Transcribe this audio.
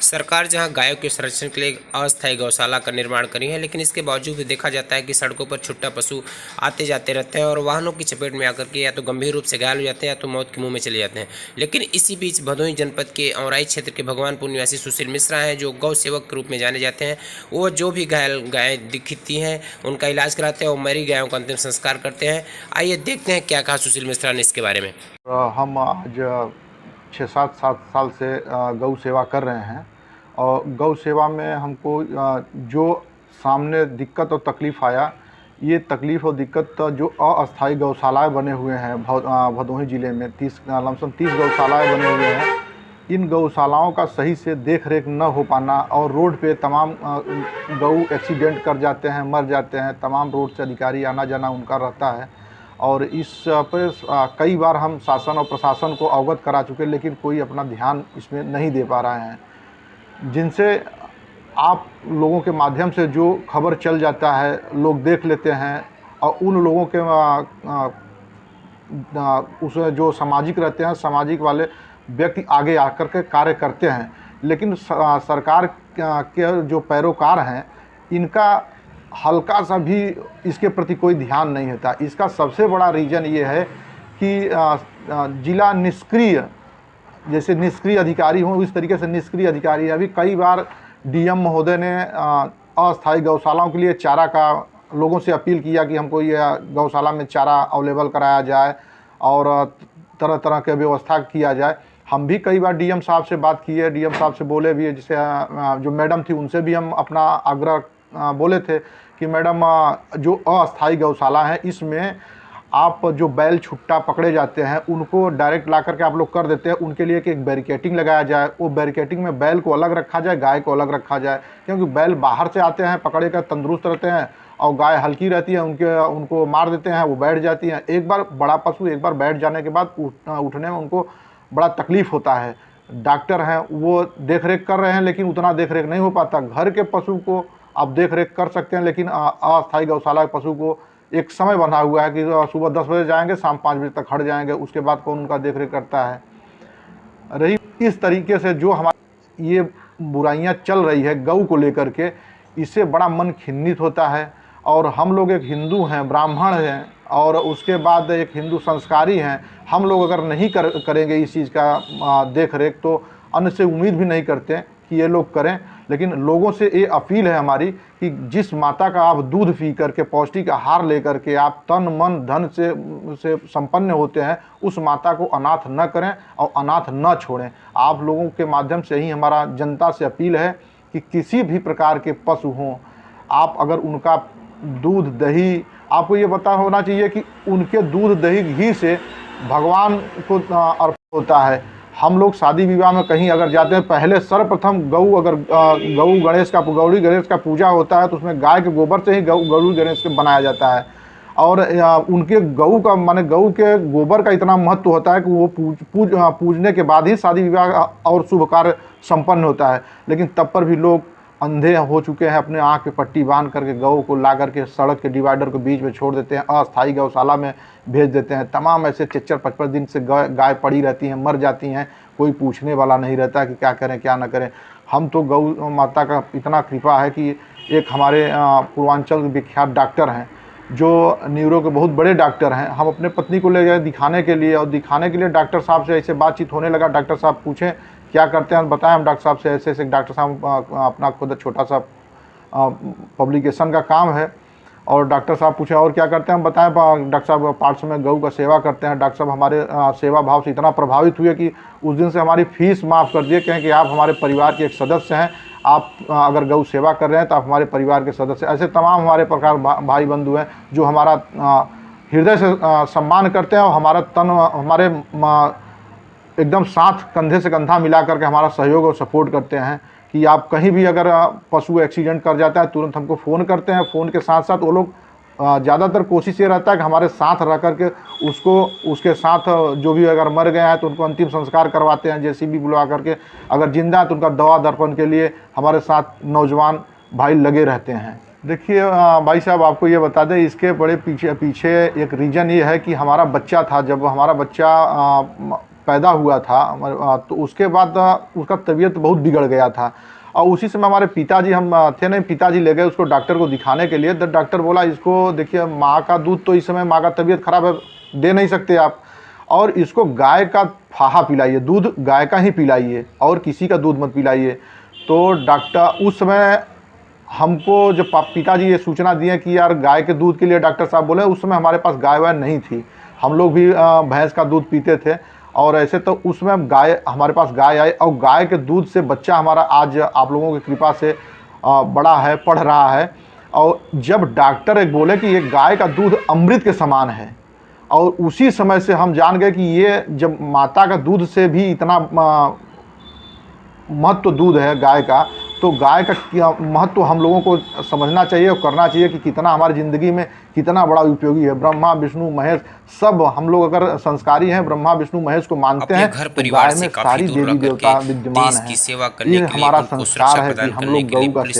सरकार जहां गायों के संरक्षण के लिए अस्थायी गौशाला का निर्माण करी है, लेकिन इसके बावजूद भी देखा जाता है कि सड़कों पर छुट्टा पशु आते जाते रहते हैं और वाहनों की चपेट में आकर के या तो गंभीर रूप से घायल हो जाते हैं या तो मौत के मुंह में चले जाते हैं। लेकिन इसी बीच भदोही जनपद के औराई क्षेत्र के भगवानपुर निवासी सुशील मिश्रा हैं, जो गौ सेवक के रूप में जाने जाते हैं। वो जो भी घायल गायें दिखती हैं उनका इलाज कराते हैं और मरी गायों का अंतिम संस्कार करते हैं। आइए देखते हैं क्या कहा सुशील मिश्रा ने इसके बारे में। हम आज 6-7 साल से गौ सेवा कर रहे हैं और गौ सेवा में हमको जो सामने दिक्कत और तकलीफ़ आया, ये तकलीफ़ और दिक्कत जो अस्थायी गौशालाएँ बने हुए हैं भदोही ज़िले में लमसम 30 गौशालाएँ बने हुए हैं। इन गौशालाओं का सही से देख रेख न हो पाना और रोड पे तमाम गौ एक्सीडेंट कर जाते हैं, मर जाते हैं। तमाम रोड से अधिकारी आना जाना उनका रहता है और इस पर कई बार हम शासन और प्रशासन को अवगत करा चुके, लेकिन कोई अपना ध्यान इसमें नहीं दे पा रहे हैं। जिनसे आप लोगों के माध्यम से जो खबर चल जाता है, लोग देख लेते हैं और उन लोगों के उस जो सामाजिक रहते हैं, सामाजिक वाले व्यक्ति आगे आकर के कार्य करते हैं। लेकिन सरकार के जो पैरोकार हैं, इनका हल्का सा भी इसके प्रति कोई ध्यान नहीं होता। इसका सबसे बड़ा रीज़न ये है कि जिला निष्क्रिय, जैसे निष्क्रिय अधिकारी हों इस तरीके से निष्क्रिय अधिकारी है। अभी कई बार डीएम महोदय ने अस्थायी गौशालाओं के लिए चारा का लोगों से अपील किया कि हमको ये गौशाला में चारा अवेलेबल कराया जाए और तरह तरह के व्यवस्था किया जाए। हम भी कई बार डीएम साहब से बात की है, डीएम साहब से बोले भी है, जैसे जो मैडम थी उनसे भी हम अपना आग्रह बोले थे कि मैडम जो अस्थायी गौशाला है इसमें आप जो बैल छुट्टा पकड़े जाते हैं उनको डायरेक्ट ला करके आप लोग कर देते हैं, उनके लिए एक बैरिकेटिंग लगाया जाए। वो बैरिकेटिंग में बैल को अलग रखा जाए, गाय को अलग रखा जाए, क्योंकि बैल बाहर से आते हैं, पकड़े कर तंदुरुस्त रहते हैं और गाय हल्की रहती है, उनको मार देते हैं, वो बैठ जाती हैं। एक बार बड़ा पशु एक बार बैठ जाने के बाद उठने में उनको बड़ा तकलीफ़ होता है। डॉक्टर हैं वो देख रेख कर रहे हैं, लेकिन उतना देख रेख नहीं हो पाता। घर के पशु को आप देख रेख कर सकते हैं, लेकिन अस्थायी गौशाला के पशु को एक समय बना हुआ है कि सुबह 10 बजे जाएंगे, शाम 5 बजे तक हट जाएंगे, उसके बाद कौन उनका देख रेख करता है। रही इस तरीके से जो हमारी ये बुराइयां चल रही है गौ को लेकर के, इससे बड़ा मन खिन्नित होता है। और हम लोग एक हिंदू हैं, ब्राह्मण हैं और उसके बाद एक हिंदू संस्कारी हैं। हम लोग अगर नहीं करेंगे इस चीज़ का देख रेख, तो अन्य से उम्मीद भी नहीं करते कि ये लोग करें। लेकिन लोगों से ये अपील है हमारी कि जिस माता का आप दूध पी करके, पौष्टिक आहार लेकर के आप तन मन धन से संपन्न होते हैं, उस माता को अनाथ न करें और अनाथ न छोड़ें। आप लोगों के माध्यम से ही हमारा जनता से अपील है कि किसी भी प्रकार के पशु हों, आप अगर उनका दूध दही, आपको ये पता होना चाहिए कि उनके दूध दही घी से भगवान को अर्पण होता है। हम लोग शादी विवाह में कहीं अगर जाते हैं, पहले सर्वप्रथम गौरी गणेश का पूजा होता है, तो उसमें गाय के गोबर से ही गौरी गणेश को बनाया जाता है। और उनके गऊ का माने गऊ के गोबर का इतना महत्व होता है कि वो पूजने के बाद ही शादी विवाह और शुभ कार्य संपन्न होता है। लेकिन तब पर भी लोग अंधे हो चुके हैं, अपने आँख पे पट्टी बांध करके गऊ को ला करके सड़क के डिवाइडर के बीच में छोड़ देते हैं, अस्थायी गौशाला में भेज देते हैं। तमाम ऐसे 4-4-5-5 दिन से गाय पड़ी रहती हैं, मर जाती हैं, कोई पूछने वाला नहीं रहता कि क्या करें क्या ना करें। हम तो गौ माता का इतना कृपा है कि एक हमारे पूर्वांचल विख्यात डॉक्टर हैं जो न्यूरो के बहुत बड़े डॉक्टर हैं। हम अपने पत्नी को ले गए दिखाने के लिए, और दिखाने के लिए डॉक्टर साहब से ऐसे बातचीत होने लगा। डॉक्टर साहब पूछें क्या करते हैं, बताएं हम डॉक्टर साहब से ऐसे ऐसे। डॉक्टर साहब अपना खुद छोटा सा पब्लिकेशन का काम है, और डॉक्टर साहब पूछे और क्या करते हैं, हम बताएं। डॉक्टर साहब पार्ट्स में गऊ का सेवा करते हैं। डॉक्टर साहब हमारे सेवा भाव से इतना प्रभावित हुए कि उस दिन से हमारी फ़ीस माफ़ कर दिए, कहें कि आप हमारे परिवार के एक सदस्य हैं, आप अगर गौ सेवा कर रहे हैं तो आप हमारे परिवार के सदस्य। ऐसे तमाम हमारे प्रकार भाई बंधु हैं जो हमारा हृदय से सम्मान करते हैं और हमारे एकदम साथ कंधे से कंधा मिला करके हमारा सहयोग और सपोर्ट करते हैं कि आप कहीं भी अगर पशु एक्सीडेंट कर जाता है तुरंत हमको फ़ोन करते हैं। फ़ोन के साथ साथ वो लोग ज़्यादातर कोशिश ये रहता है कि हमारे साथ रह करके उसके साथ जो भी अगर मर गया है तो उनको अंतिम संस्कार करवाते हैं, जेसीबी बुलवा करके। अगर जिंदा है तो उनका दवा दर्पण के लिए हमारे साथ नौजवान भाई लगे रहते हैं। देखिए भाई साहब, आपको ये बता दें, इसके बड़े पीछे एक रीज़न ये है कि हमारा बच्चा था, जब हमारा बच्चा पैदा हुआ था तो उसके बाद उसका तबीयत बहुत बिगड़ गया था। और उसी समय हमारे पिताजी हम थे नहीं, पिताजी ले गए उसको डॉक्टर को दिखाने के लिए। तो डॉक्टर बोला इसको देखिए माँ का दूध तो इस समय माँ का तबीयत खराब है, दे नहीं सकते आप, और इसको गाय का फाहा पिलाइए, दूध गाय का ही पिलाइए और किसी का दूध मत पिलाइए। तो डॉक्टर उस समय हमको जब पिताजी ये सूचना दिए कि यार गाय के दूध के लिए डॉक्टर साहब बोले, उस समय हमारे पास गाय वाय नहीं थी, हम लोग भी भैंस का दूध पीते थे। और ऐसे तो उसमें गाय हमारे पास गाय आई और गाय के दूध से बच्चा हमारा आज आप लोगों की कृपा से बड़ा है, पढ़ रहा है। और जब डॉक्टर एक बोले कि ये गाय का दूध अमृत के समान है, और उसी समय से हम जान गए कि ये जब माता का दूध से भी इतना महत्व दूध है गाय का, तो गाय का महत्व हम लोगों को समझना चाहिए और करना चाहिए कि कितना हमारी ज़िंदगी में कितना बड़ा उपयोगी है। ब्रह्मा विष्णु महेश सब हम लोग अगर संस्कारी हैं, ब्रह्मा विष्णु महेश को मानते हैं, घर तो परिवार गाय से में काफी सारी दूर देवी रह देवता करके विद्यमान देश हैं। की सेवा करने ये के लिए हमारा उनको संस्कार सुरक्षा है कि प्रदान हम करने लोग के लिए गऊ का पुलिस